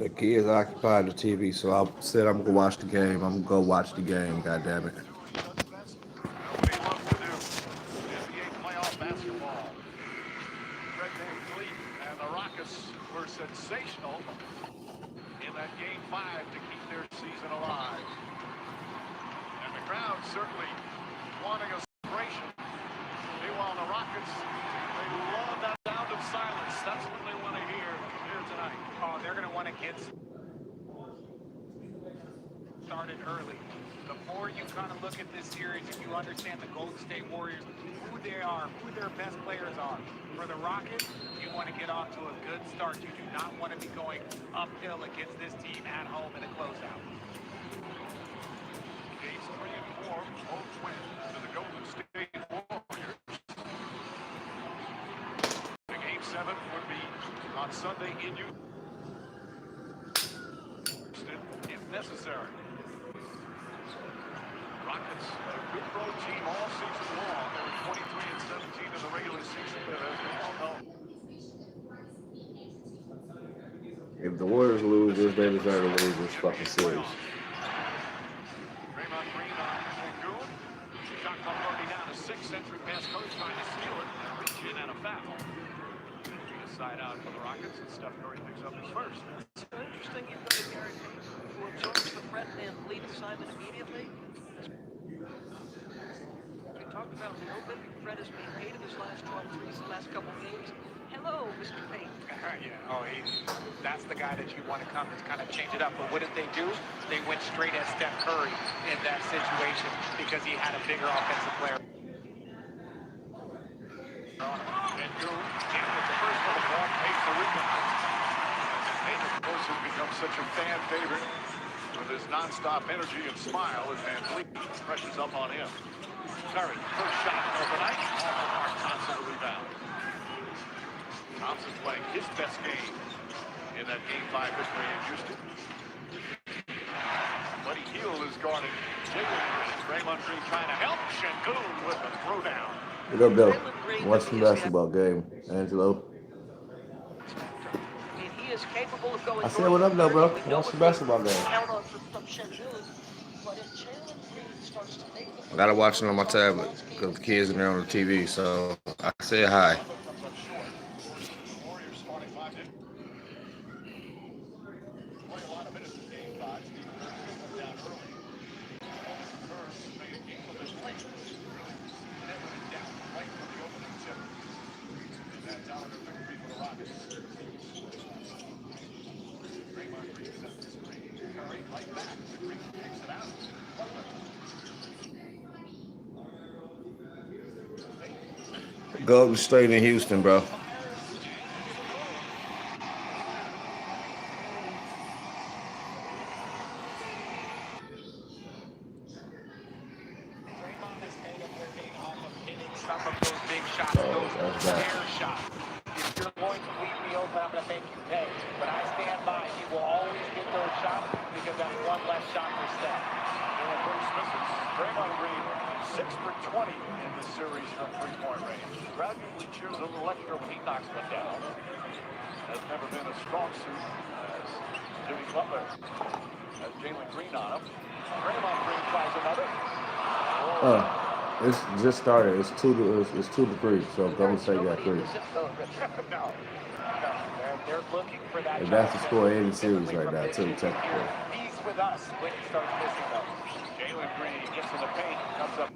The kids occupied the TV, so I said I'm gonna watch the game. I'm gonna go watch the game. God damn it! What he loves to do. NBA playoff basketball. Fred VanVleet and the Rockets were sensational in that game 5 to keep their season alive. And the crowd certainly wanting a celebration. Meanwhile, the Rockets, they love that sound of silence. That's what they want to hear here tonight. Oh, they're going to want to get started early. The more you kind of look at this series and you understand the Golden State Warriors, who they are, who their best players are. For the Rockets, you want to get off to a good start. You do not want to be going uphill against this team at home in a closeout. Games 3 and 4, both wins to the Golden State Warriors. The game 7 would be on Sunday in Houston, if necessary. Rockets, a good road team all season long. They were 23 and 17 in the regular season, but as we all know. If the Warriors lose this, they deserve to lose this fucking series. Draymond Green on Cancun. Shot clock already down to 6. Century pass Curry trying to steal it. Reach in and a foul. A side out for the Rockets, and Steph Curry picks up his first. It's interesting you've got a guarantee who absorbs the threat and lead assignment immediately. We talked about a little bit. Fred has been 8 of his last 12 threes in the last couple of games. Hello, Mr. Payton. Yeah, oh, that's the guy that you want to come and kind of change it up. But what did they do? They went straight at Steph Curry in that situation because he had a bigger offensive player. And Goon can't get the first one. The ball takes the rebound. Payton, of course, has become such a fan favorite with his nonstop energy and smile as VanVleet presses up on him. Curry, first shot overnight. Mark Thompson the rebound. Thompson playing his best game in that game 5 victory in Houston. Buddy Hield is guarding Jalen Green. Draymond Green trying to help. Şengün with the throwdown. What up, Bill? Watch the basketball game, Angelo. He is capable of going. I said, what up, though, bro? Watch the basketball game. Count on from Şengün, but if Jalen Green starts to make I gotta watch it on my tablet because the kids are there on the TV. So I said hi. Golden State in Houston, bro. Some of those big shots, those fair shots. If you're going to leave me open, I'm going to make you pay. But I stand by. He will always get those shots because that's one less shot per step. And Bruce misses. Draymond Green 6 for 20 in this series from three-point range. Gradually cheers a little extra when he knocks one down. Has never been a strong suit as Jimmy Butler has Jalen Green on him. Draymond Green tries another. It's just started. It's 2 to 3. So Golden State got 3. No. They're looking for that. And that's the score in the series right now, too, technically. He's with us when he starts missing those. Jalen Green gets in the paint, comes up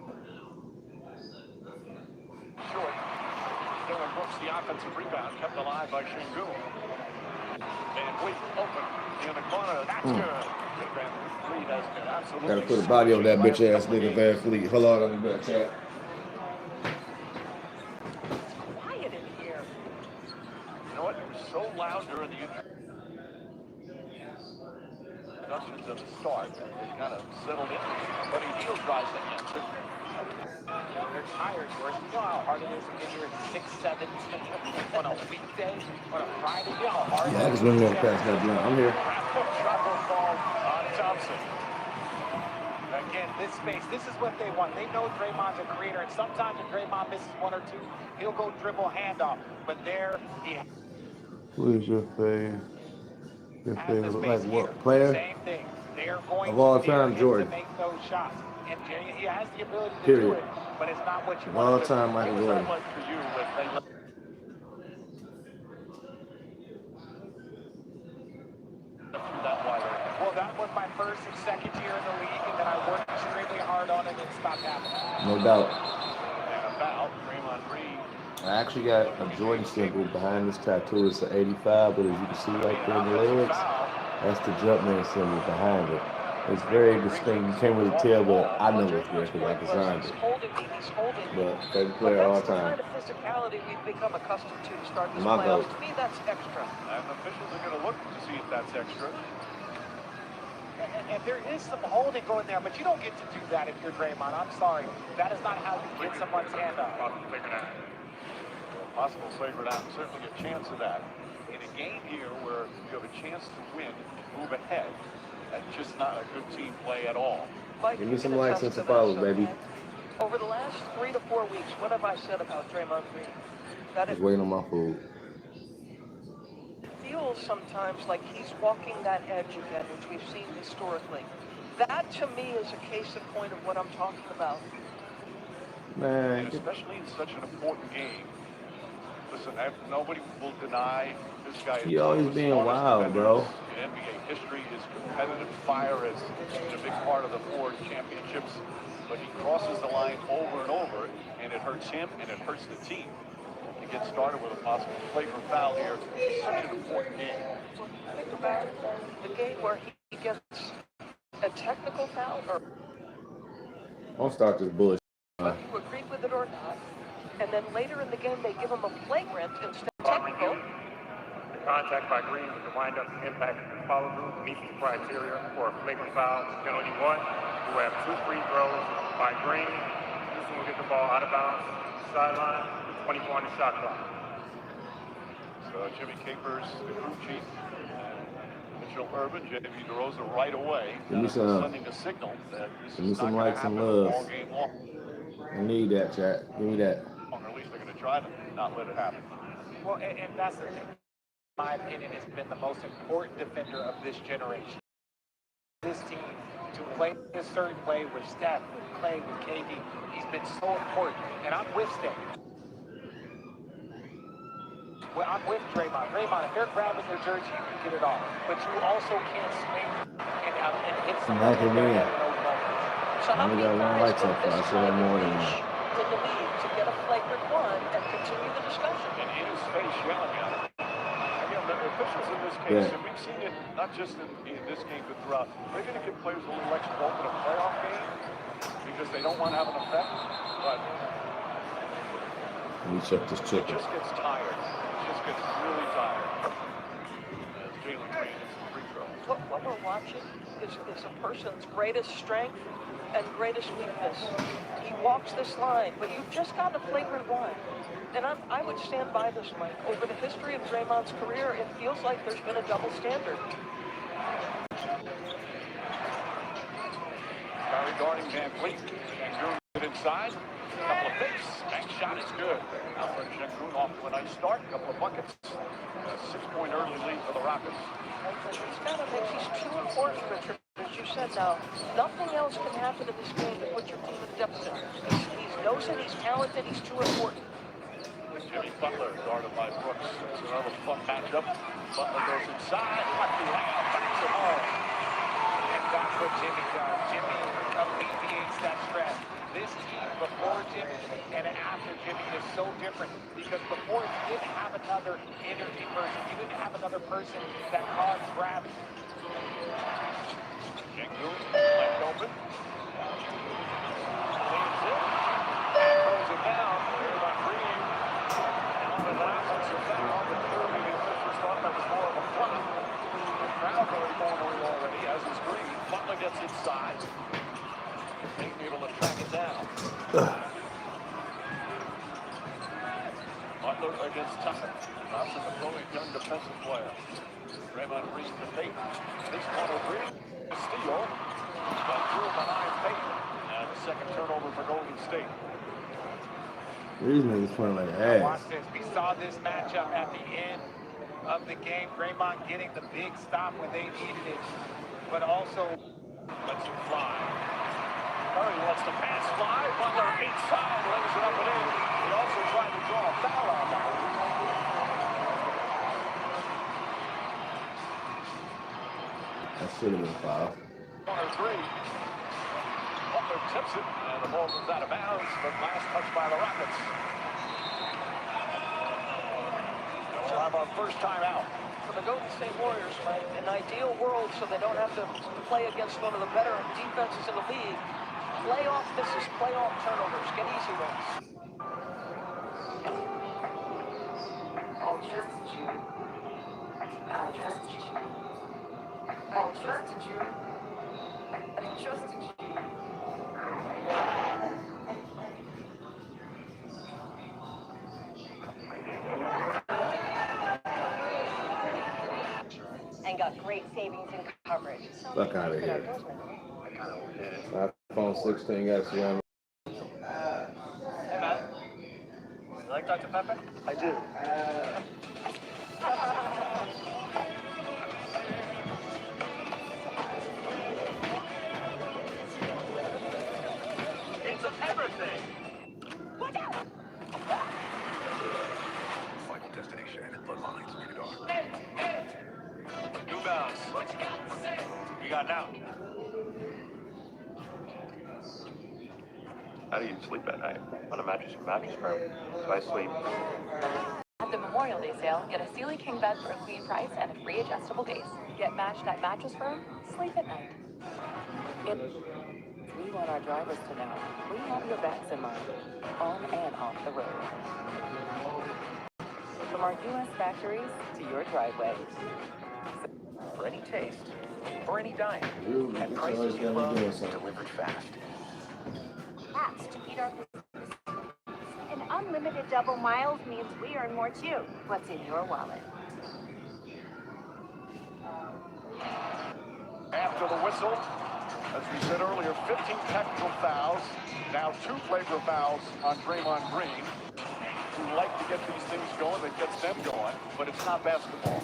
short. Dylan Brooks, the offensive rebound, kept alive by Şengün. VanVleet open in the corner. That's good. VanVleet has been absolutely. Gotta put a body on that bitch ass nigga VanVleet. Hold on, let me back chat. Quiet in here. You know what? It was so loud during the introductions at the start that they kind of settled in. But Hield drives the answer. They're tired, George. You know how hard it is to get here at 6, 7 on a weekday, on a Friday. You know how hard Yeah, I just went on past that blunt. I'm here. Travel ball on Thompson. Again, this space, this is what they want. They know Draymond's a creator, and sometimes if Draymond misses 1 or 2, he'll go dribble handoff. But there, he. Who is your fave? Your Has the favorite, space like here. what player Same thing. They are going of all to dare time? him to Jordan. make those shots. And he has the ability to do Period. it, but it's not what you Of want all to do. time, What Michael was that Jordan. like for you when they let through that wide open? Well, that was my first and second year in the league, and then I worked extremely hard on it and it stopped happening. No doubt. And a foul. Draymond Green. I actually got a Jordan symbol behind this tattoo. It's an 85, but as you can see right there in the legs, that's the Jumpman symbol behind it. It's very distinct. You can't really tell, but I know it's there because I designed He's it. holding me, he's holding me. But favorite But player of all that's the time. kind of physicality we've become accustomed to start this My playoffs. vote. To me, that's extra. And officials are going to look to see if that's extra. And there is some holding going there, but you don't get to do that if you're Draymond. I'm sorry. That is not how you get someone's hand up. Possible flagrant act, certainly a chance of that. In a game here where you have a chance to win, move ahead, that's just not a good team play at all. Mike, Give me you some can likes attest and to some follows, this, baby. okay? Over the last 3 to 4 weeks, what have I said about Draymond Green? That it Just waiting on my food. feels sometimes like he's walking that edge again, which we've seen historically. That, to me, is a case in point of what I'm talking about. Man, And especially in such an important game. Listen, nobody will deny this guy is he always one of the being smartest wild, bro. defenders in NBA history. His competitive fire has been a big part of the 4 championships, but he crosses the line over and over, and it hurts him and it hurts the team. To get started with a possible flagrant foul here, it's such an important game. Think about the game where he gets a technical foul, or Don't start this bullshit. whether you agreed with it or not, and then later in the game they give him a flagrant instead of technical. The contact by Green with the wind-up impact of the follow through meets the criteria for a flagrant foul. Penalty 1. We have 2 free throws by Green. Houston will get the ball out of bounds, sideline, 24 on the shot clock. So Jimmy Capers, the crew chief, Mitchell Urban, J.V. DeRosa right away. Give me some. Sending a signal that this Give me is some not going likes to and happen love. all game long. I need that, chat. Give me that. Or at least they're going to try to not let it happen. Well, and that's the thing. In my opinion, has been the most important defender of this generation. This team, to play a certain way with Steph, with Clay, with KD, he's been so important. And I'm with Steph. Well, I'm with Draymond. Draymond, if they're grabbing your jersey, you can get it off. But you also can't swing and hit someone in their head in those moments. So how only many got one guys like so will far. I this should have time more than reach one. in the lead to get a flagrant 1 and continue the discussion? And in his face yelling at him. Again, the officials in this case, and we've seen it not just in this game, but throughout, they're going to give players a little extra rope in a playoff game because they don't want to have an effect. But Let me check this it chicken. just gets tired. It just gets really tired. As Jalen Green hits the free throw. What we're watching is a person's greatest strength and greatest weakness. He walks this line, but you've just got a flagrant 1. And I would stand by this, Mike. Over the history of Draymond's career, it feels like there's been a double standard. Barry guarding Van Fleet. Shangoon get inside. A couple of fakes. Bank shot is good. Alfred Shangoon off to a nice start. A couple of buckets. A 6-point early lead for the Rockets. He's got to make these too important, Richard. As you said now, nothing else can happen in this game to put your team in deficit. He knows it, he's talented, he's too important. Jimmy Butler guarded by Brooks. It's another fun matchup. Butler goes inside. Lefty layup. Backs it home. And that's what Jimmy does. Jimmy alleviates that stress. This team before Jimmy and after Jimmy is so different because before you didn't have another energy person. You didn't have another person that caused gravity. Shangoon left open. Leans in. And throws it down. There by Green. And that's a foul. The clearly the officials thought that was more of a flop. The crowd's already going away already, as is Green. Butler gets inside. Ain't able to track it down. Butler against Tucker. Thompson, the throwing young defensive player. Draymond Green to Payton. This corner Green. Steal. But through behind Payton. And the second turnover for Golden State. These niggas playing like Watch ass. this. We saw this matchup at the end of the game. Draymond getting the big stop when they needed it, but also lets it fly. Curry lets the pass fly. Butler inside, lays it up and in. He also tried to draw a foul on that. That should have been foul. 1 or 3. Butler tips it, and the ball goes out of bounds, but last touch by the Rockets. We'll have our first timeout. For the Golden State Warriors, right? An ideal world so they don't have to play against one of the better defenses in the league. Playoff misses, playoff turnovers, get easy ones. I trusted you. I trusted you. I trusted you. I trusted you. And got great savings in coverage. Fuck out of here. iPhone 16 got surrounded. Hey, man. You like Dr. Pepper? I do. It's everything. Watch out! Final destination and bloodlines. Rated R. New bounce. You got now. How do you sleep at night? On a mattress from Mattress Firm. So I sleep. At the Memorial Day sale, get a Sealy King bed for a queen price and a free adjustable base. Get matched at Mattress Firm, sleep at night. We want our drivers to know we have your backs in mind, on and off the road. From our U.S. factories to your driveway. For any taste, for any dime, You at it's prices always you gotta love, be doing something. delivered fast. Apps to beat our and unlimited double miles means we earn more too. What's in your wallet? After the whistle, as we said earlier, 15 technical fouls. Now 2 flagrant fouls on Draymond Green, who like to get these things going, that gets them going, but it's not basketball.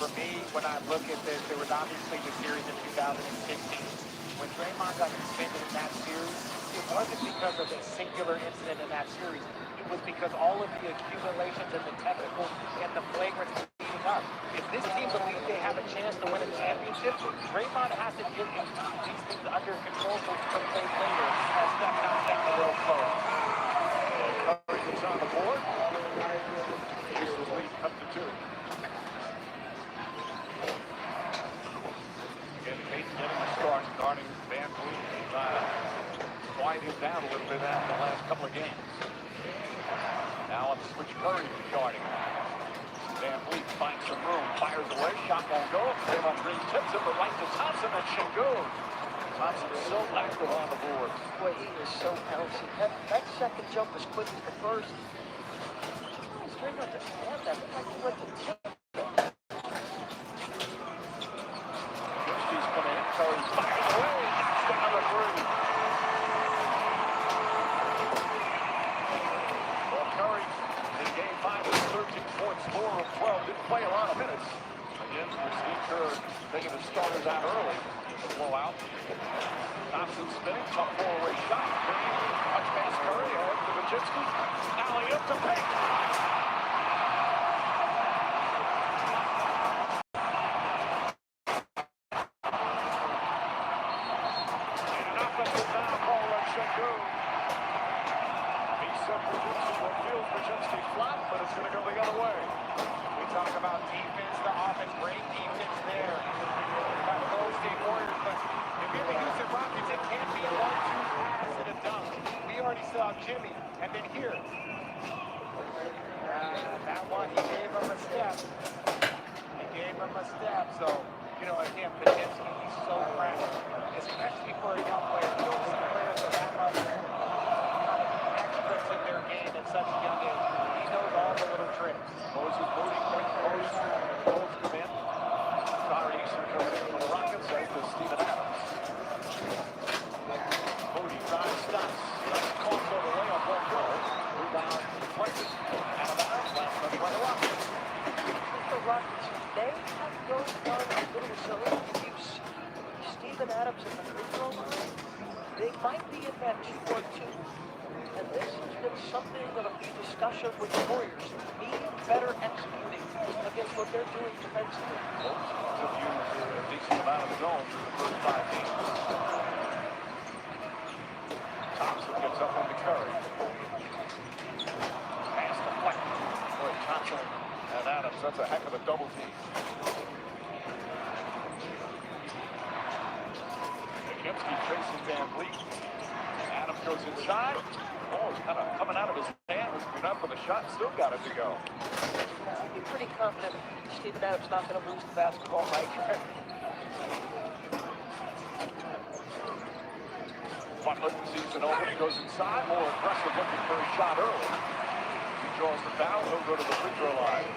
For me, when I look at this, there was obviously the series in 2016. When Draymond got suspended in that series, it wasn't because of a singular incident in that series. It was because all of the accumulations and the technicals and the flagrants were leading up. If this team believes they have a chance to win a championship, Draymond has to get these things under control so some days later as Steph knocks down the little close. Curry is on the board. Pacers lead up to 2. Again, Payton getting the start, guarding Van Vliet. Quiet him down a little bit after the last couple of games. Now on the switch, Curry guarding. Van Vliet finds some room, fires away, shot won't go. Draymond Green tips it, but right to Thompson and Şengün. Thompson so active on the board. Boy, he is so bouncy. That second jump is quick as the first. He's trying not to stand that. It's like he went to tip. He's coming in, Curry fires away, knocks down the 3. Well, Curry in game 5 is 13 points, 4 of 12. Didn't play a lot of minutes. Again, Steve Kerr taking the starters out early. Blowout. Thompson spinning, tough 4-way shot. Green, touch pass Curry, ahead to Vajinski. Alley up to Payton. And an offensive foul call on Şengün. He said feels Vajinski flat, but it's going to go the other way. We talk about defense, the offense, great defense there. By the Golden State Warriors, but if you're the Houston Rockets, it can't be a 1-2 pass and a dunk. We already saw Jimmy, and then here. That one, he gave him a step. He gave him a step, so, you know, again, Vajinski, he's so fragile, especially for a young player. You don't see players that have much experts in their game at such a young age. He knows all the little tricks. Moses Moody, quick post, holds him in. Connor Easter coming in for the Rockets as does Steven Adams. Moody drives, stops. Nice cross over layup, won't go. Rebound, Francis. Out of bounds, last one Rockets may have to go on a little zone use. Steven Adams at the free throw line, they might be in that 2-1-2. And this has been something of a discussion with the Warriors. Being better executing against what they're doing defensively. Both teams have used a decent amount of zone through the first 5 games. Thompson gets up into Curry. Pass deflected. Boy, Thompson and Adams, that's a heck of a double team. Kemsky chasing Van Vliet. Adams goes inside. Oh, it's kind of coming out of his hand. He's up for the shot. Still got it to go. I'd be pretty confident Steven Adams not going to lose the basketball right here. Butler sees an opening, goes inside. More aggressive looking for a shot early. He draws the foul. He'll go to the free throw line.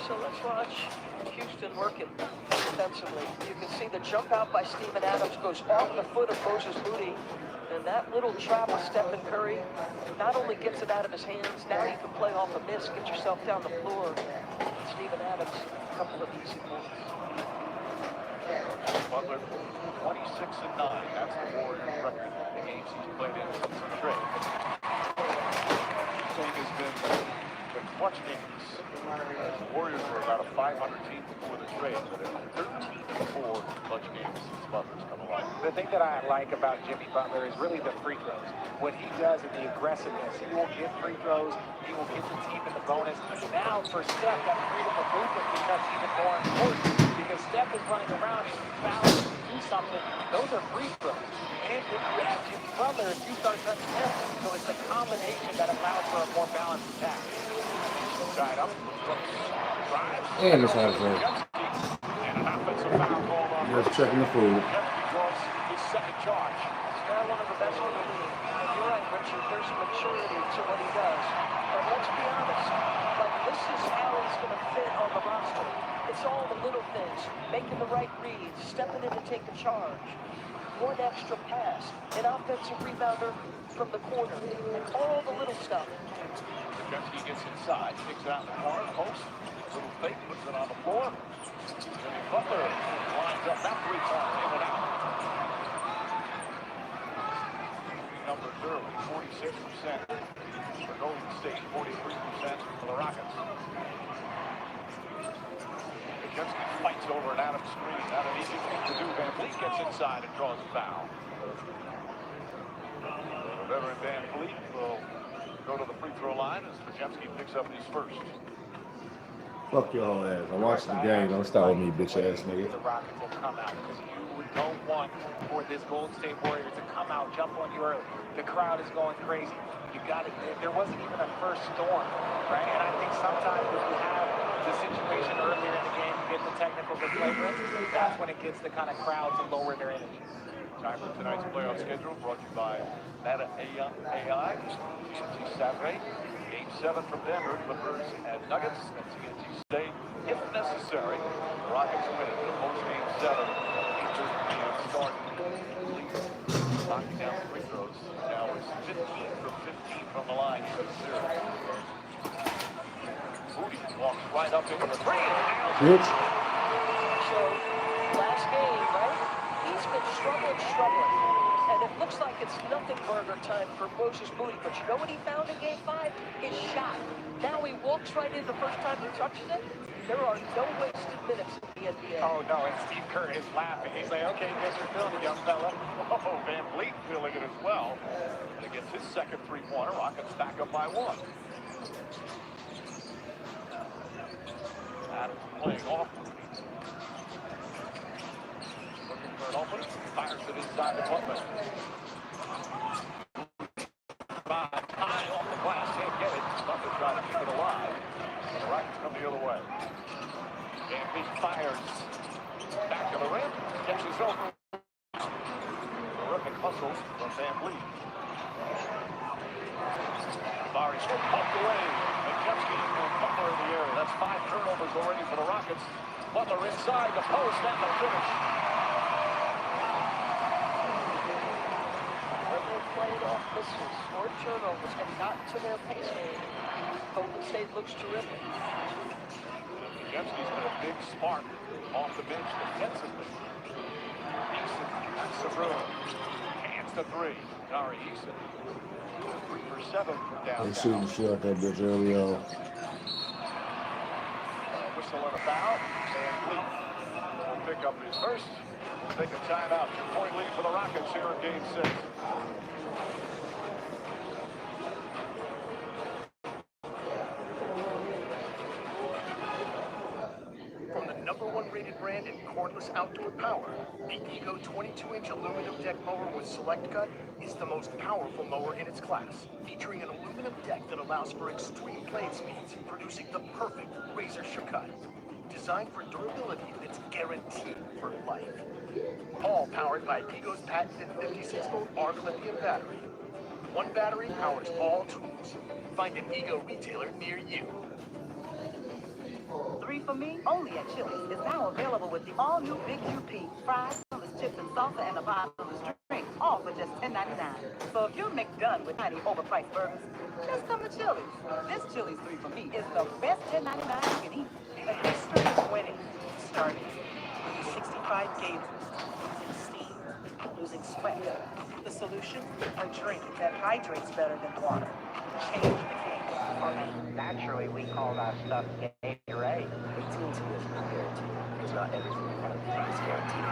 So let's watch Houston working defensively. You can see the jump out by Steven Adams goes off the foot of Moses Moody. And that little trap of Stephen Curry not only gets it out of his hands, now you can play off a miss, get yourself down the floor. Steven Adams, a couple of easy points. Butler, 26-9. That's the Warriors' record in the games he's played in since the trade. Houston has been the clutch games. The Warriors were about a 500 team before the trade, but they're 13-4 clutch games since Butler's come along. The thing that I like about Jimmy Butler is really the free throws. What he does in the aggressiveness, he will get free throws, he will get the team in the bonus. Now for Steph, that freedom of movement becomes even more important because Steph is running around, if you foul him, do something, those are free throws. And if you add Jimmy Butler, if you start touching him, so it's a combination that allows for a more balanced attack. Side up, drives, And it's out of zone. and an offensive foul called on. Just checking the food. Kemsky draws his second charge. Still one of the best in the league. And you're right, Richard, there's maturity to what he does. But let's be honest, like this is how he's going to fit on the roster. It's all the little things, making the right reads, stepping in to take the charge. One extra pass, an offensive rebounder from the corner, and all the little stuff. Kemsky gets inside, kicks it out in the corner, post, little fake, puts it on the floor. Jimmy Butler lines up that 3 times in and out. Numbers early, 46% for Golden State, 43% for the Rockets. Kemsky fights over an Adams screen, not an easy thing to do. Van Vliet gets inside and draws a foul. The veteran Van Vliet will go to the free throw line as Kemsky picks up his first. Fuck your whole ass. I watched the game. Don't start with me, bitch ass nigga. The Rockets will come out because you don't want for this Golden State Warriors to come out, jump on you early. The crowd is going crazy. You got it. There wasn't even a first storm, right? And I think sometimes when you have the situation earlier in the game, you get the technical flagrant, that's when it gets the kind of crowd to lower their energy. Time for tonight's playoff schedule brought to you by Meta AI, TNT Saturday. Game 7 from Denver, Clippers and Nuggets at TNT State. If necessary, the Rockets win it to post Game 7. Featured and start knocking down the free throws. Now it's 15 from 15 from the line for the series. Moody walks right up into the three. Bitch. So, last game, right? He's been struggling. And it looks like it's nothing burger time for Moses Moody. But you know what he found in Game 5? His shot. Now he walks right in the first time he touches it. There are no wasted minutes in the NBA. Oh, no, and Steve Kerr is laughing. He's like, okay, guess you're feeling it, young fella. Oh, Van Vliet feeling it as well. And he gets his second three-pointer. Rockets back up by 1. Adams playing off. Looking for an opening. Fires it inside the Butler. High off the glass. Can't get it. Butler trying to keep it alive. The Rockets come the other way. Van Vliet fires. Back to the rim. Catches over. Terrific hustle from Van Vliet. Barry's pumped away. And Kemsky and Butler in the area. That's 5 turnovers already for the Rockets. Butler inside the post and the finish. off misses or turnovers and not to their pace. Golden State looks terrific. Krzyzewski's been a big spark off the bench defensively. Eason has some room. Hands to three. Tari Eason. 3 for 7 from They downtown. shooting shit out that bitch early on. Whistle and a foul. And Lee will pick up his first. Take a timeout. 2-point lead for the Rockets here in Game 6. From the #1 rated brand in cordless outdoor power, the Ego 22-inch aluminum deck mower with Select Cut is the most powerful mower in its class, featuring an aluminum deck that allows for extreme blade speeds, producing the perfect razor-sharp cut. Designed for durability that's guaranteed for life. All powered by Ego's patented 56-volt arc lithium battery. One battery powers all tools. Find an Ego retailer near you. 3 for Me, only at Chili's, is now available with the all-new Big UP, fries, chips, and salsa, and a bottomless drink, all for just $10.99. So if you're McDone with tiny overpriced burgers, just come to Chili's. This Chili's 3 for Me is the best $10.99 you can eat. The history of winning started with 65 games losing steam, losing sweat. The solution? A drink that hydrates better than water. Change the game for me. Naturally, we call that stuff Gatorade. 18 to is not guaranteed, because not everything in front of you is guaranteed.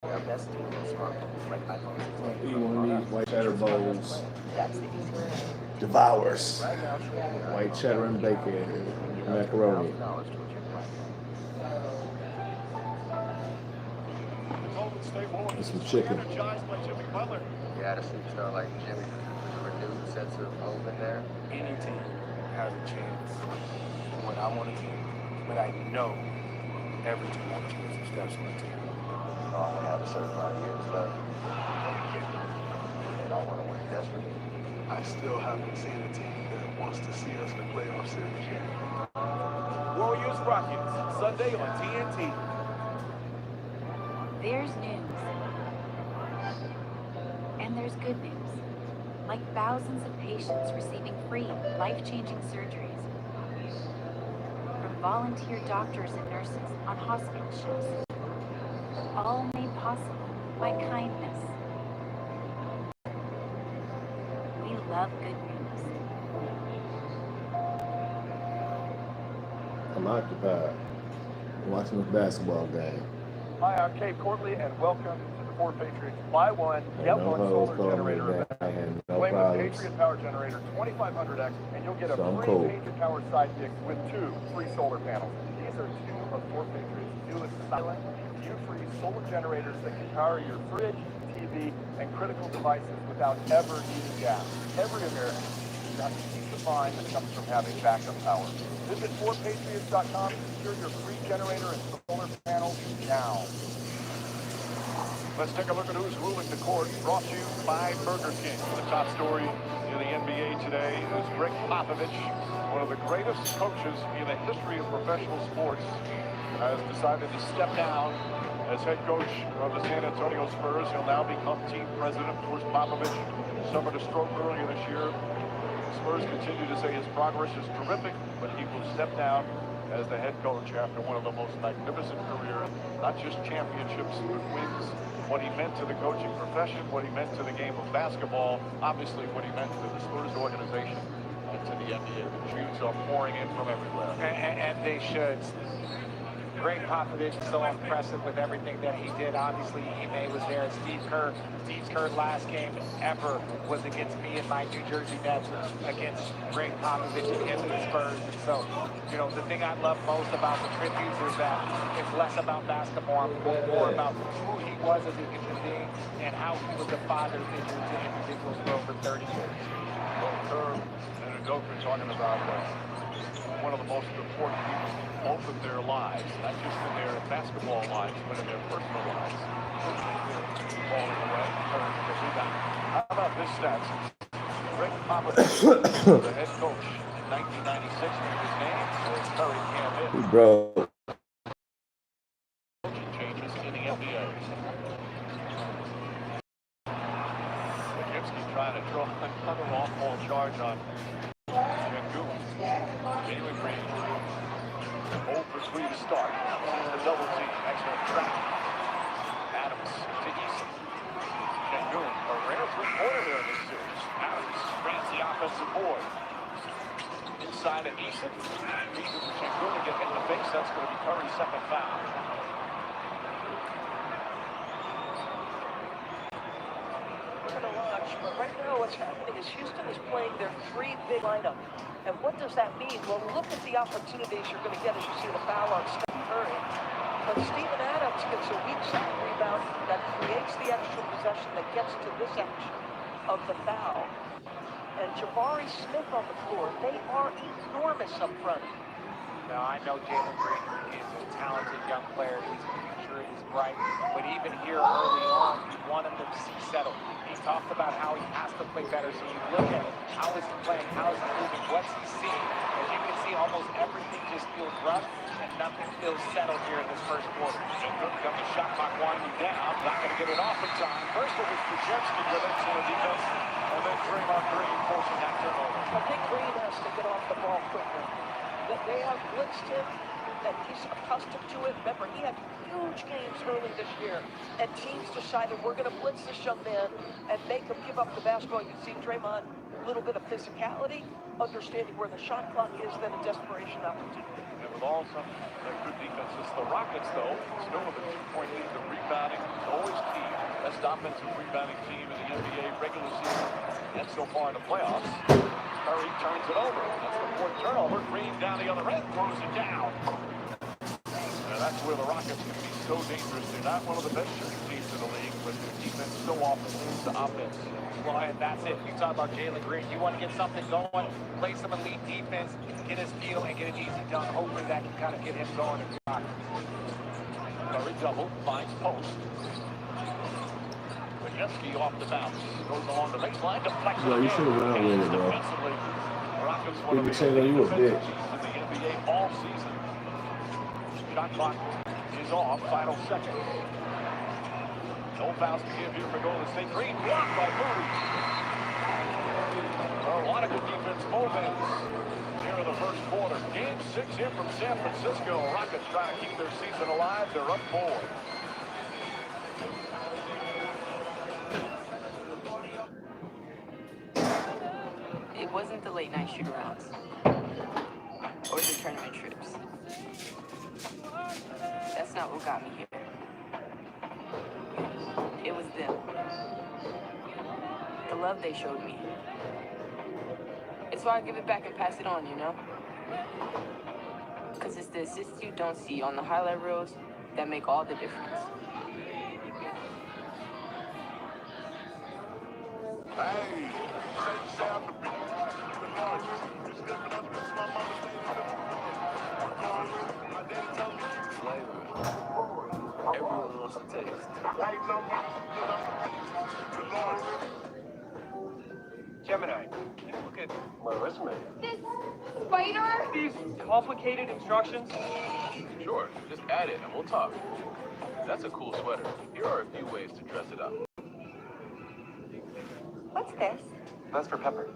Our best team is smart, like iPhones. Eat one of these white cheddar bowls. That's the easiest. Devours. White cheddar and bacon. Macaroni. And some chicken. Yeah, to see stuff like Jimmy, a renewed sense of hope in there. Any team has a chance when I want a team, but I know every team wants a chance, especially a team. I want to have a certain amount of years left. And I want to win desperately. I still haven't seen a team that wants to see us in the playoff series yet. Warriors Rockets, Sunday on TNT. There's news. And there's good news. Like thousands of patients receiving free, life-changing surgeries. From volunteer doctors and nurses on hospital shifts. All made possible by kindness. We love good news. I'm occupied. I'm watching this basketball game. Hi, I'm Kate Courtley, and welcome to the Ford Patriots Buy One, Get One Solar Generator event. Claim the Patriot Power Generator 2500X, and you'll get a free Patriot Power Sidekick with 2 free solar panels. These are 2 of Ford Patriot's newest silent, view-free solar generators that can power your fridge, TV, and critical devices without ever needing gas. Every American should have the peace of mind that comes from having backup power. Visit FordPatriots.com to secure your free generator and solar panels now. Let's take a look at who's ruling the court. Brought to you by Burger King. The top story in the NBA today is Greg Popovich, one of the greatest coaches in the history of professional sports, has decided to step down as head coach of the San Antonio Spurs. He'll now become team president. Of course, Popovich suffered a stroke earlier this year. Spurs continue to say his progress is terrific, but he will step down as the head coach after one of the most magnificent careers, not just championships, but wins. What he meant to the coaching profession, what he meant to the game of basketball, obviously what he meant to the Spurs organization and to the NBA. The shoots are pouring in from everywhere. And they should. Greg Popovich is so impressive with everything that he did. Obviously, Ime was there. Steve Kerr. Steve Kerr's last game ever was against me and my New Jersey Nets, against Greg Popovich against the Spurs. And so, you know, the thing I love most about the tributes is that it's less about basketball, more about who he was as a human being and how he was a father figure to individuals for over 30 years. Both Kerr and Udoka talking about one of the most important people in both of their lives, not just in their basketball lives, but in their personal lives. Falling away. How about this stat? Greg Popovich, the head coach 1996 when he was named, Curry can't hit. He broke. Changes in the NBA. Gibson trying to draw another off-ball charge on Cancun. Jalen Green. 0 for 3 to start. The double team. Excellent track. Adams to Eason. Cancun, a rare three-pointer here in this series. Adams grabs the offensive board. Inside of Eason. Eason for Cancun to get hit in the face. That's going to be Curry's second foul. But right now what's happening is Houston is playing their 3 big lineup. And what does that mean? Well, look at the opportunities you're going to get as you see the foul on Steph Curry. But Steven Adams gets a weak side rebound that creates the extra possession that gets to this edge of the foul. And Jabari Smith on the floor, they are enormous up front. Now, I know Jalen Green is a talented young player. His future is bright. But even here early on, you want him to see settle. He talked about how he has to play better. So you look at it. How is he playing? How is he moving? What's he seeing? As you can see, almost everything just feels rough and nothing feels settled here in this first quarter. Got the shot clock winding down. Not going to get it off in time. First it was Krzyzewski with excellent defense. And then Draymond Green forcing that turnover. I think Green has to get off the ball quicker. They have blitzed him, and he's accustomed to it. Remember, he had huge games early this year, and teams decided we're going to blitz this young man and make him give up the basketball. You see Draymond, a little bit of physicality, understanding where the shot clock is, then a desperation opportunity. And with all some good defenses, the Rockets, though, still with a 2-point lead. The rebounding is always key. Best offensive rebounding team in the NBA regular season and so far in the playoffs. Curry turns it over. That's the 4th turnover. Green down the other end, throws it down. And that's where the Rockets can be so dangerous. They're not one of the best shooting teams in the league, but their defense so often leads to offense. Well, and that's it. You talk about Jalen Green. You want to get something going, play some elite defense, get his steal, and get an easy dunk. Hopefully that can kind of get him going. Curry double, finds post. Krzyzewski off the bounce. Goes along the baseline, deflects it. Yo, you should have went with it, bro. Defensively, Rockets one of the Say that you a bitch. in the NBA all season. Shot clock is off, final seconds. No fouls to give here for Golden State. Green blocked by Moody. A lot of good defense, both ends here in the first quarter. Game 6 here from San Francisco. Rockets trying to keep their season alive. They're up 4. It wasn't the late night shoot-arounds or the tournament trips. That's not what got me here. It was them. The love they showed me. It's why I give it back and pass it on, you know? Because it's the assists you don't see on the highlight reels that make all the difference. Hey, sound the beat. Everyone wants to taste. Gemini, can you look at My resume. This spider? these complicated instructions? Sure, just add it and we'll talk. That's a cool sweater. Here are a few ways to dress it up. What's this? That's for Pepper.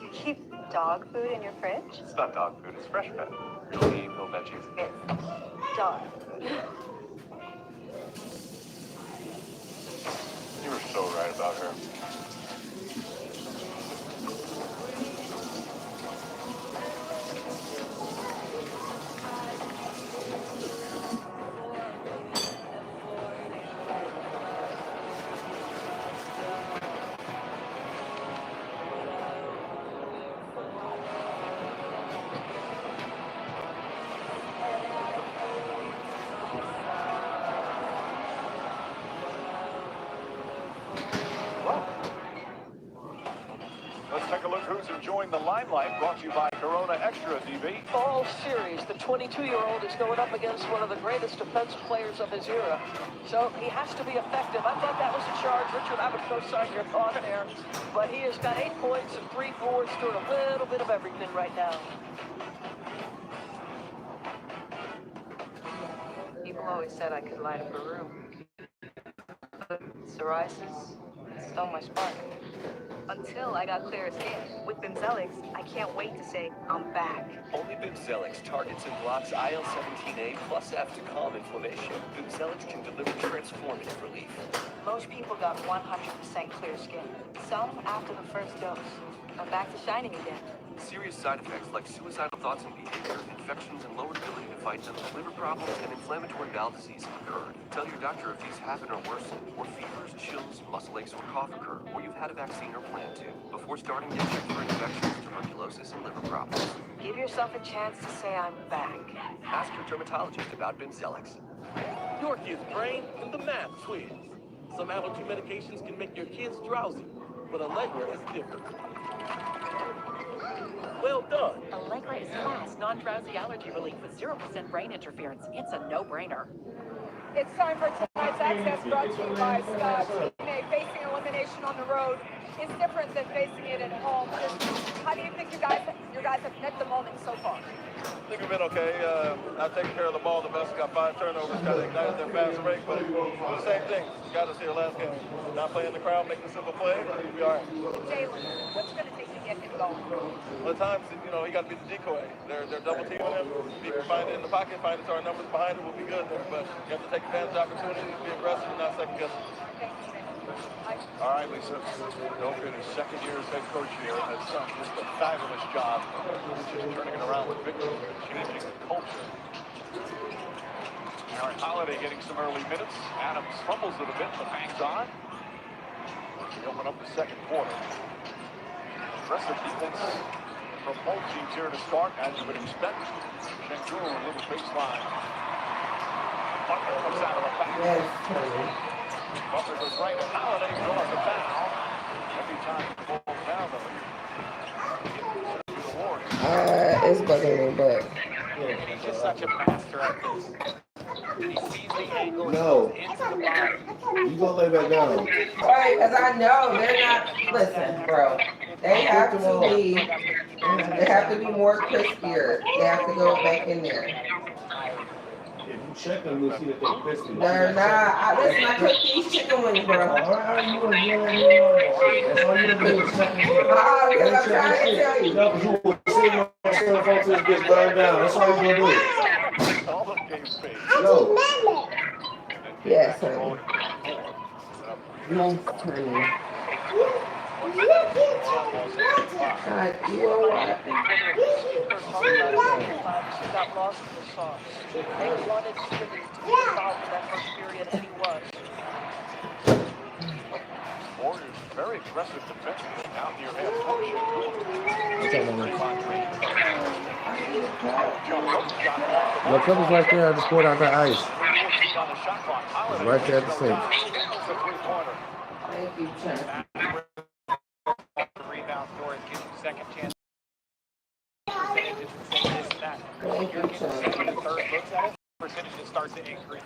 You keep dog food in your fridge? It's not dog food, it's fresh pet. Really, no veggies. It's dog. You were so right about her. Well, join the limelight, brought to you by Corona Extra, DB. All series, the 22-year-old is going up against one of the greatest defensive players of his era. So he has to be effective. I thought that was a charge. Richard, I would co-sign your thought there. But he has got 8 points and 3 boards, doing a little bit of everything right now. People always said I could light up a room. But psoriasis stole my spark. Until I got clear skin. With Bimzelx, I can't wait to say I'm back. Only Bimzelx targets and blocks IL-17A plus F to calm inflammation. Bimzelx can deliver transformative relief. Most people got 100% clear skin. Some after the first dose. I'm back to shining again. Serious side effects like suicidal thoughts and behavior, infections and lowered ability to fight them, liver problems, and inflammatory bowel disease have occurred. Tell your doctor if these happen or worsen, or fevers, chills, muscle aches, or cough occur, or you've had a vaccine or plan to. Before starting, get checked for infections, tuberculosis, and liver problems. Give yourself a chance to say I'm back. Ask your dermatologist about Bimzelx. Your kid's brain and the math twins. Some allergy medications can make your kids drowsy, but Allegra is different. Well done. Allegra is fast, non-drowsy allergy relief with 0% brain interference. It's a no-brainer. It's time for tonight's Access, brought to you by Scott. Facing elimination on the road is different than facing it at home. How do you think your guys have met the moment so far? I think we've been okay. I've taken care of the ball the best. Got 5 turnovers, kind of ignited their fast break, but the same thing. Got us here last game. Not playing the crowd, making simple plays. We'll be all right. Jalen, what's going to take to get him going? Well, at times, he got to be the decoy. They're double teaming him. If he can find it in the pocket, find it to our numbers behind it, we'll be good there. But you have to take advantage of opportunities, be aggressive, and not second guess. All right, Lisa. Dover, in his second year as head coach here, has done just a fabulous job just turning it around with victory, changing the culture. Aaron Holiday getting some early minutes. Adams fumbles it a bit, but hangs on. We open up the second quarter. Aggressive defense from both teams here to start, as you would expect. Shangur with the baseline. Butler comes out of the back. Butler goes right at Holiday, draws a foul. Every time he falls down, though, it's bugging me, but He's just such a master at this. He sees the angle and No. goes into the body. You gonna lay back down. right, because I know they're not. Listen, bro, they have to be more crispier. They have to go back in there. If you check them, you'll see that they're crispy. They're not. Listen, I cook these chicken wings, bro. All right, you want to yell at me? That's all you want to do is check them. Because I'm trying to tell you. No, because you were sitting on the cell phone till it gets burned down. That's all you're going to do. all of game space. No. Yes, honey. Yes, honey. God, you are what? Got lost in the sauce. They wanted Simmons to be involved in that first period, and he was. Warriors very aggressive defensively out near half court. The cup is right there. I just poured out the ice. It's right there at the sink. Thank you, Chad. Rebound score and getting second chance. Percentages and say this and that. Thank you, Second and Chad. third looks at it, percentages starts to increase.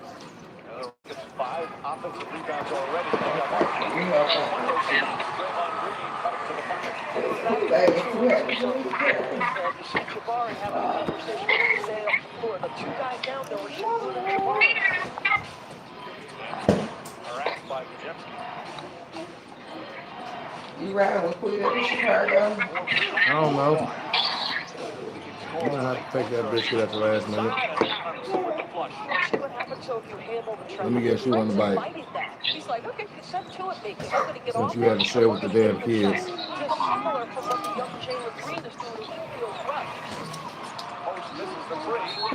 It's 5 offensive rebounds already. Jabari having a conversation with Zale, who are the 2 guys down there were Shakur and Jabari. Harassed by Jepsky. You riding with Quita in Chicago? I don't know. I'm going to have to take that biscuit at the last minute. See what happens so if you handle the Let me get you one bite. He's like, okay, send to it, because I'm going to get off. Since you had to share with the damn kids. Just similar from what the young Jalen Green is doing, he feels right.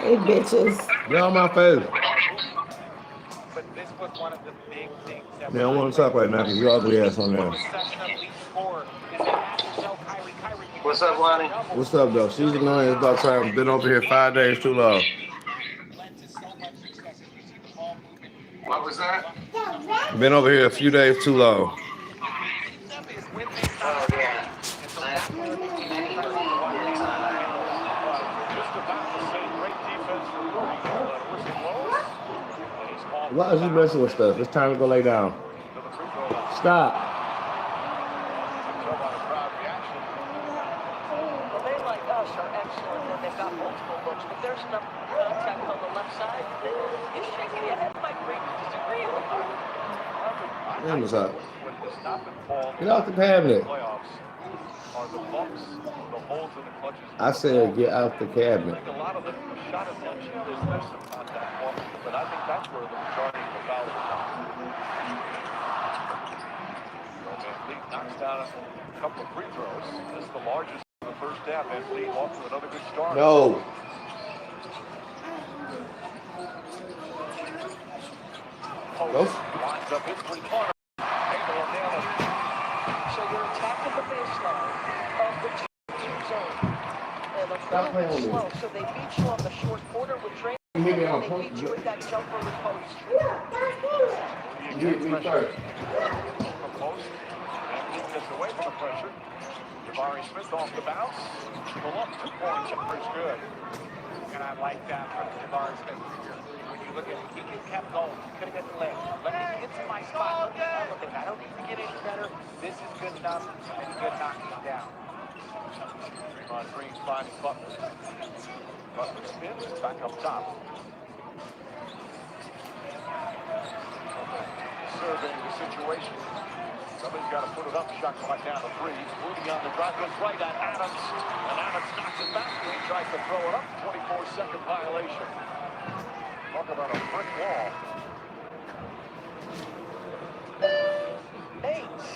Hey, bitches. Get on my face. But this was one of the big things that Yeah, I don't want to talk right now because you're ugly ass on there. What's up, Lonnie? What's up, though? She's annoying. It's about time. Been over here 5 days too long. What was that? Been over here a few days too long. Oh, yeah. Why is you messing with stuff? It's time to go lay down. Stop. Well, they like us are excellent when they've got multiple looks, but there's enough contact on the left side. You're shaking your head, Mike Green. Disagree with you. What's up? When the stop and fall Get off the cabinet. playoffs are the bumps, the holes in the clutches. I said get out the cabinet. I think a lot of the shot attempts, there's some contact ball, but I think that's where the majority of the fouls are coming. Van Fleet knocks down a couple of free throws. This is the largest in the first half. Van Fleet off to another good start. No. Post lines up his three-pointer. So you're attacking the baseline of the 2-2 zone. And a little bit slow, so they beat you on the short quarter with Drake. And they beat you with that jumper with post. You first. From post. And he gets away from the pressure. Jabari Smith off the bounce. Pull up 2-point jumper is good. And I like that from Jabari Smith. When you look at it, he kept going. He could have got the leg. Let me get to my spot. Look, I don't need to get any better. This is good enough, and he's good knocking it down. Draymond Green finds Butler. Butler spins back up top. Surveying the situation. Somebody's got to put it up. Shot clock down to 3. Rudy on the drive goes right at Adams. And Adams knocks it back. He tries to throw it up. 24-second violation. Talk about a brick wall. Nate,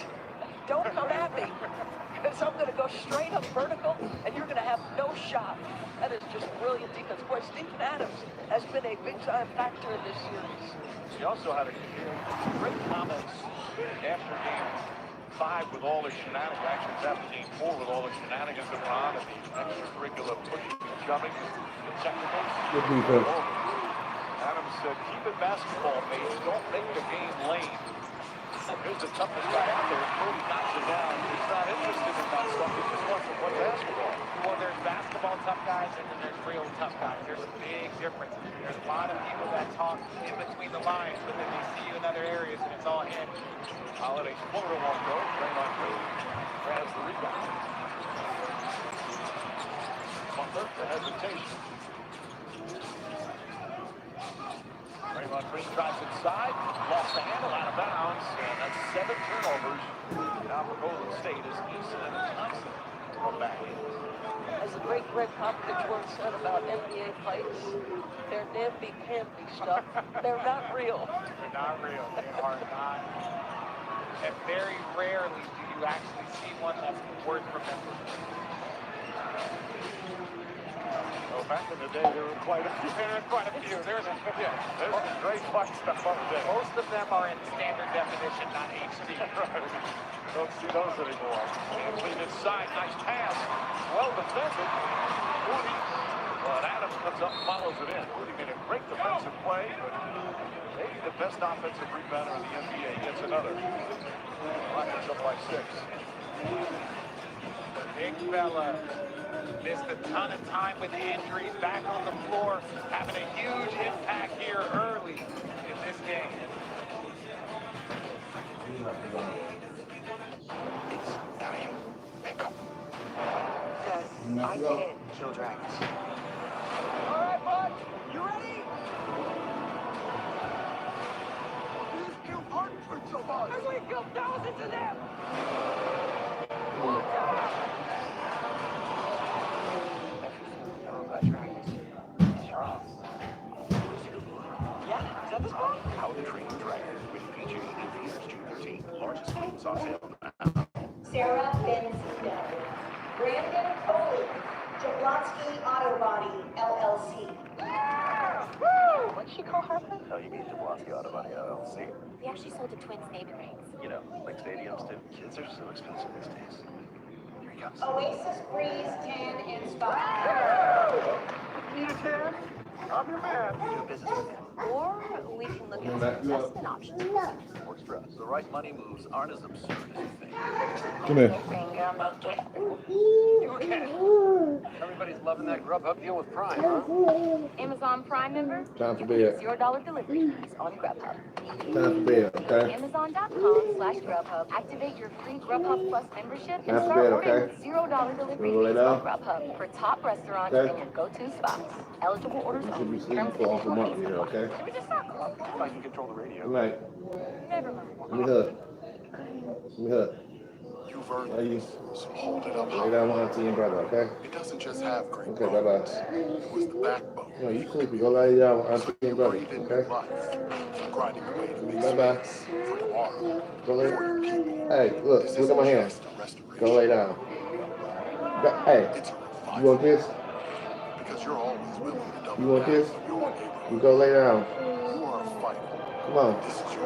don't come at me. Because I'm going to go straight up vertical, and you're going to have no shot. That is just brilliant defense. Boy, Steven Adams has been a big-time factor in this series. He also had great comments after game 5 with all the shenanigans. Actually, it's after game 4 with all the shenanigans that went on and the extracurricular pushing and shoving, the technicals. Good defense. Adams said, keep it basketball, mates. Don't make the game lame. Here's the toughest guy out there. Cody knocks it down. He's not interested in that stuff. He just wants to play basketball. Well, there's basketball tough guys, and then there's real tough guys. There's a big difference. There's a lot of people that talk in between the lines, but then they see you in other areas, and it's all in. Holiday's floater won't go. Draymond Green grabs the rebound. Butler, the hesitation. Draymond Green drives inside, lost the handle, out of bounds, and that's 7 turnovers. Now for Golden State as Eason and Thompson come back in. As the great Greg Popovich once said about NBA fights, they're namby-pamby stuff. They're not real. They're not real. They are not. And very rarely do you actually see one that's worth remembering. Well, back in the day, there were quite a few. There's some great fight stuff on the day. Most of them are in standard definition, not HD. Don't see those anymore. And clean inside, nice pass. Well defended. Rudy, but Adams comes up and follows it in. Rudy made a great defensive play, but maybe the best offensive rebounder in the NBA gets another. Rockets up by 6. Big fella. Missed a ton of time with injuries, back on the floor, having a huge impact here early in this game. It's time. Pick up. Dad, I can't kill dragons. All right, bud. You ready? You just killed hundreds of us. And we killed thousands of them. Yeah, is that the spot? How to Train Your Dragon with PG and Peters June 13. Largest games on sale now. Sarah Benzino. Brandon Foley. Jablonski Auto Body, LLC. What'd she call Harper? No, you mean Jablonski Auto Body LLC. We actually sold to twins naming rights. You know, like stadiums do. Kids are so expensive these days. Here he comes. Oasis Breeze Tan and Spa. Need a tan? I'm your man. Do business with him. Or we can look at some investment options. Works extra, so the right money moves aren't as absurd as you think. Come here. You okay? Everybody's loving that Grubhub deal with Prime, huh? Amazon Prime member? Time for You bed. get $0 delivery fees on Grubhub. Time for bed, okay? Amazon.com/Grubhub. Activate your free Grubhub Plus membership and Time for start bed, ordering okay? with $0 delivery Wanna lay fees on down? Grubhub for top restaurants Okay. and your go-to spots. Eligible orders You should only. be sleeping Terms and for off a conditions month here, okay? If I can control the radio. Good night. Never mind. Let me hug. Let me hug. You've earned Love you. this, so hold it up Lay high. down with auntie and brother, okay? It doesn't just have great Okay, bye-bye. bones. It was the backbone. No, you sleepy. Go lay down with So auntie you and brother, breathe in okay? new life, grinding away to make Bye-bye. space for tomorrow, Go lay. for your people. Hey, look, This look at my isn't hand. just a restoration. Go lay down. Hey, It's a you revival. want this? Because you're always willing to double You want down this? on your neighborhood. You go lay down. You are a fighter. Come on. This is your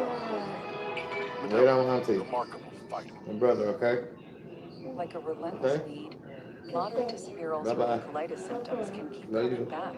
Lay down with auntie remarkable fighter. and brother, okay? Like a relentless Okay? need, moderate to severe ulcerative Bye-bye. colitis symptoms can keep Love coming you. back.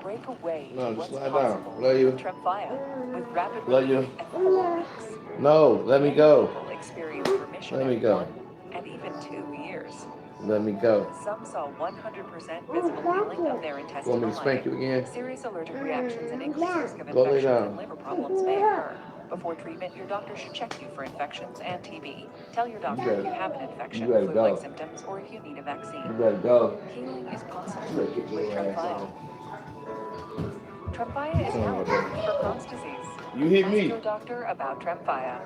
Break away No, to just what's lie possible down. Love you. with Tremfya, with rapid Love relief you. in 4 weeks. No, let me go. People experience remission Let me in go. 1 and even 2 years. Let me go. Some saw 100% visible healing of their Want me intestinal to spank you lining. again? Serious allergic reactions and increased risk of Go lay infections down. and liver problems may occur. Before treatment, your doctor should check you for infections and TB. Tell your doctor if you have an infection, better flu-like go. symptoms, or if you need a vaccine. You better go. Healing is You possible better get with your ass Tremfya. on. Tremfya is now approved for Crohn's disease. You hit Ask me. your doctor about Tremfya.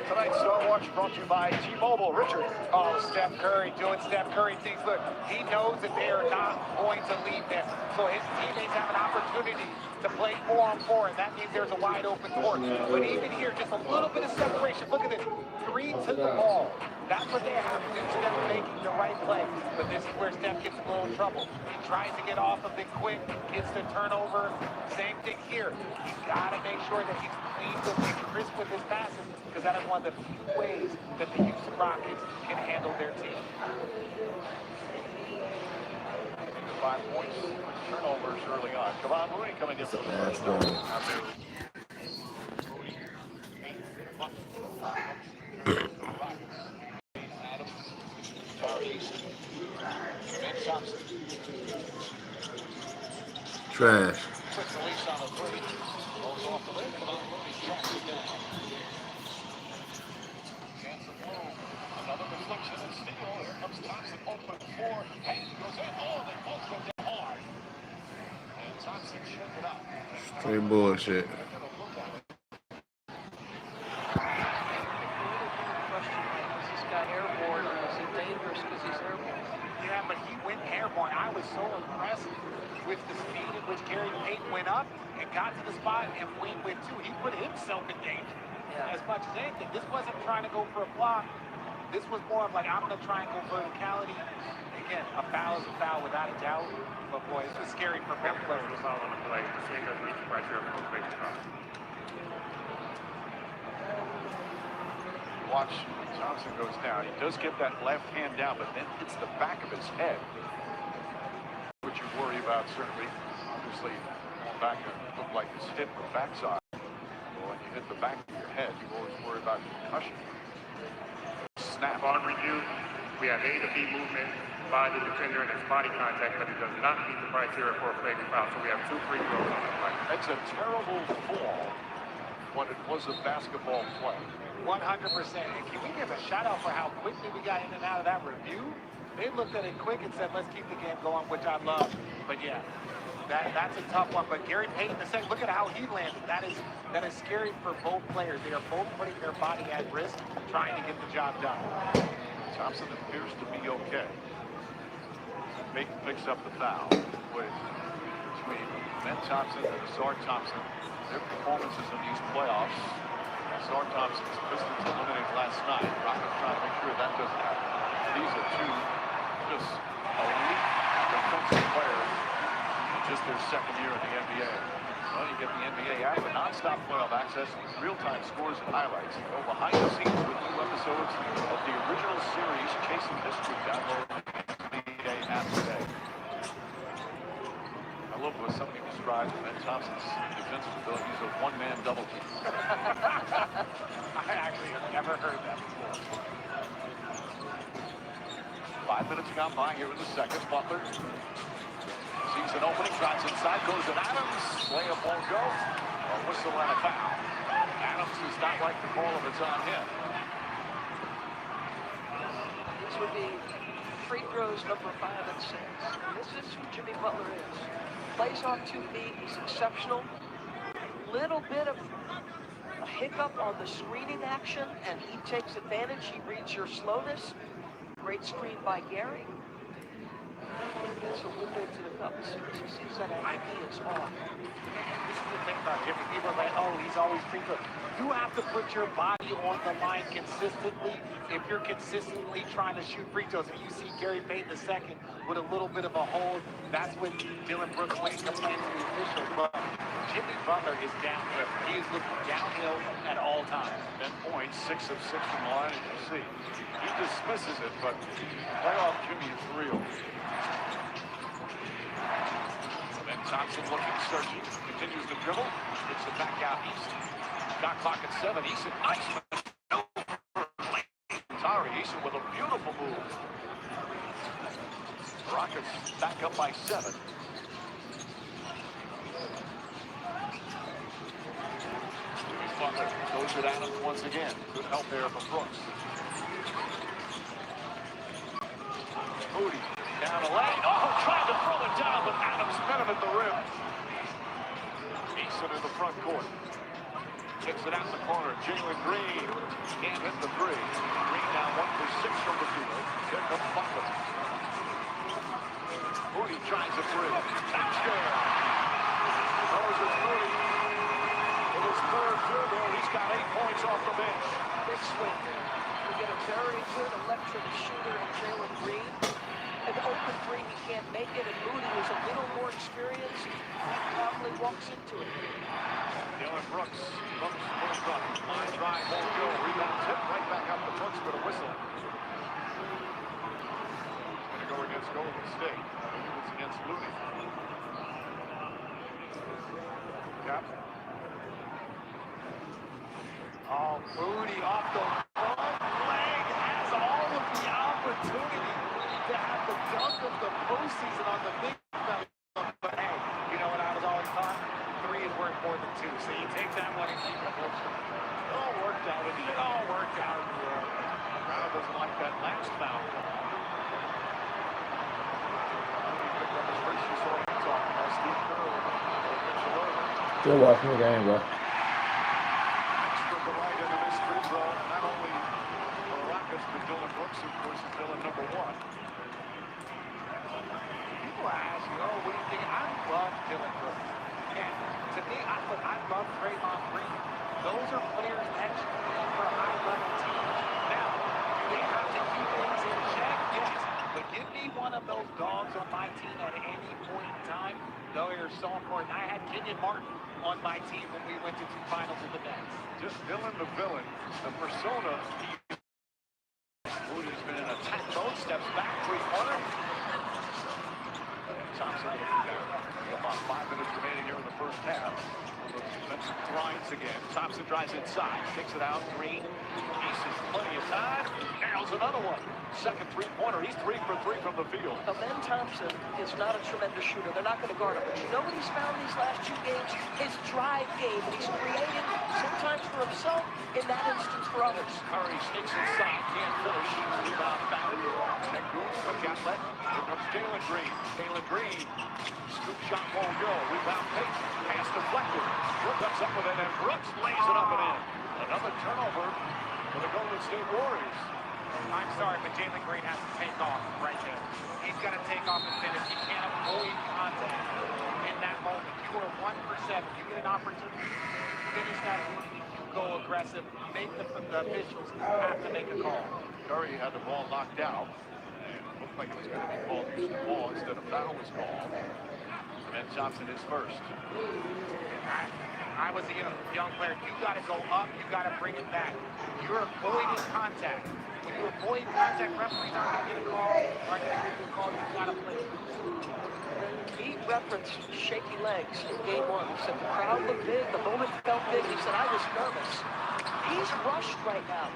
Tonight's Star Watch brought to you by T-Mobile. Richard. Oh, Steph Curry doing Steph Curry things. Look, he knows that they are not going to leave him. So his teammates have an opportunity to play 4-on-4, and that means there's a wide open court. But even here, just a little bit of separation. Look at this. 3 to the ball. That's what they have to do. Steph making the right play. But this is where Steph gets a little trouble. He tries to get off of it quick, gets the turnover. Same thing here. He's got to make sure that he's clean and crisp with his passes, because that is one of the few ways that the Houston Rockets can handle their team. 5 points, turnovers early on. Kevon Looney coming in for the first That's time. Trash. Puts the leash on the three. Rolls off the lid. Kevon Looney tracks it down. Chance of blow. Another deflection and steal. Here comes Thompson open for. Hayes goes in. Oh, they both go down hard. And Thompson shook it up. Straight bullshit. Yeah, but he went airborne. I was so impressed with the speed at which Gary Payton went up and got to the spot and Wayne went too. He put himself in danger as much as anything. This wasn't trying to go for a block. This was more of like, I'm going to try and go verticality. Again, a foul is a foul without a doubt. But boy, this was scary for both players. The foul on the play. The same doesn't meet the criteria for a fake foul. Watch, Thompson goes down. He does get that left hand down, but then hits the back of his head. What you worry about, certainly, obviously, going back and look like it's hit the backside. Well, when you hit the back of your head, you always worry about concussion. Snap. On review, we have A to B movement by the defender and his body contact, but it does not meet the criteria for a flagrant foul. So we have 2 free throws on the play. That's a terrible fall when it was a basketball play. 100%. And can we give a shout out for how quickly we got in and out of that review? They looked at it quick and said, let's keep the game going, which I love. But yeah, that's a tough one. But Gary Payton, the second, look at how he landed. That is scary for both players. They are both putting their body at risk, trying to get the job done. Thompson appears to be okay. Payton picks up the foul between Ben Thompson and Asar Thompson. Their performances in these playoffs. Asar Thompson's Pistons eliminated last night. Rockets trying to make sure that doesn't happen. These are 2 just elite defensive players in just their second year in the NBA. Well, you get the NBA app, the non-stop playoff access, real-time scores and highlights. Go behind the scenes with new episodes of the original series, Chasing History. Download the NBA app today. love what somebody described Ben Thompson's defensive abilities of one-man double team. I actually have never heard that before. 5 minutes gone by here in the second. Butler sees an opening, drives inside, goes to Adams. Layup won't go. A whistle and a foul. Adams does not like the call if it's on him. This would be free throws number 5 and 6. This is who Jimmy Butler is. Plays off 2 feet. He's exceptional. Little bit of a hiccup on the screening action, and he takes advantage. He reads your slowness. Great screen by Gary. Gets a window to the cup. As soon as he sees that ID is off. This is the thing about Jimmy. People are like, oh, he's always free throw. You have to put your body on the line consistently. If you're consistently trying to shoot free throws, and you see Gary Payton II with a little bit of a hold, that's when Dylan Brooks Wayne complains to the officials. But Jimmy Butler is downhill. He is looking downhill at all times. 10 points, 6 of 6 from the line, as you see. He dismisses it, but playoff Jimmy is real. Ben Thompson looking, searching, continues to dribble, gets it back out east. Got clock at 7. Eason, Tari Eason with a beautiful move. Rockets back up by 7. Butler goes to Adams once again. Good help there from Brooks. Moody down the lane. Oh, trying to throw it down, but Adams met him at the rim. Eason in the front court. Kicks it out in the corner. Jalen Green can't hit the 3. Green now 1 for 6 from the field. Here comes Butler. Moody tries a 3. That's good. Those is Moody. With his third field goal, he's got 8 points off the bench. Big swing there. We get a very good electric shooter in Jalen Green. An open 3, he can't make it, and Moody is a little more experienced. He calmly walks into it. Dylan Brooks looks for the front. Line drive won't go. Rebound tip right back up to Brooks with a whistle. It's going to go against Golden State. It's against Looney. Cap. Oh, Moody off the front leg has all of the opportunity to have the dunk of the postseason on the big fella. But hey, you know what I was always taught? 3 is worth more than 2. So you take that one and keep it closer. It all worked out in the end. It all worked out in the end. Brown doesn't like that last foul. Still watching the game, bro. Not only for the Rockets, but Dylan Brooks, of course, is Dylan number 1. People ask you, oh, what do you think? I love Dylan Brooks. And to me, I love Draymond Green. Those are players that you need for a high-level team. Now, do they have to keep things in check? Yes. But give me one of those dogs on my team at any point in time. Those are so important. I had Kenyon Martin on my team when we went to 2 finals of the Nets. Just Dylan the villain, the persona. Moody's been in attack mode, steps back, 3-pointer. Thompson looking down. About 5 minutes remaining here in the first half. Defensive grinds again. Thompson drives inside, kicks it out. Green. Eason, plenty of time. Nails another one. Second 3-pointer. He's 3 for 3 from the field. Now, Ben Thompson is not a tremendous shooter. They're not going to guard him. But you know what he's found these last 2 games? His drive game. He's creating sometimes for himself, in that instance for others. Curry sneaks inside, can't finish. Rebound foul. And Goose, quick outlet. Here comes Jalen Green. Jalen Green. Scoop shot won't go. Rebound Payton. Pass deflected. Brooks comes up with it, and Brooks lays it up and in. Another turnover for the Golden State Warriors. I'm sorry, but Jalen Green has to take off right there. He's got to take off and finish. He can't avoid contact in that moment. You are 1 for 7. You get an opportunity to finish that move. You go aggressive. Make the officials have to make a call. Curry had the ball knocked out. And it looked like it was going to be called using the ball instead of foul was called. Ben Thompson is first. I was a young player. You got to go up. You got to bring it back. You're avoiding contact. When you avoid contact, referees aren't going to get a call. Aren't going to get a call. You got to play. He referenced shaky legs in game one. He said the crowd looked big, the moment felt big. He said, I was nervous. He's rushed right now.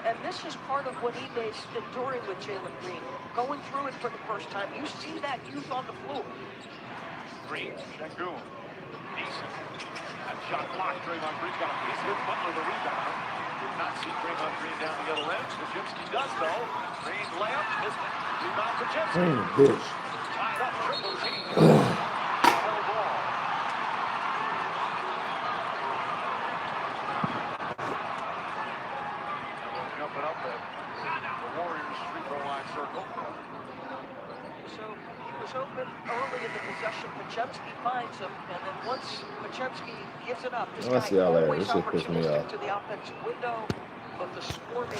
And this is part of what Ede's enduring with Jalen Green. Going through it for the first time. You see that youth on the floor. Green, Şengün, decent. That shot blocked. Draymond Green's got a piece of it. Butler the rebound. Did not see Draymond Green down the other end. Podziemski does, though. Green layup, missed it. Rebound Podziemski. Bitch. Tied up, triple team. Hell ball. Jumping up at the Warriors free throw line circle. So he was open early in the possession. Podziemski finds him, and then once Podziemski gives it up, this I see guy all that. always This shit pissed me opportunistic off. to the offensive window, but the swarming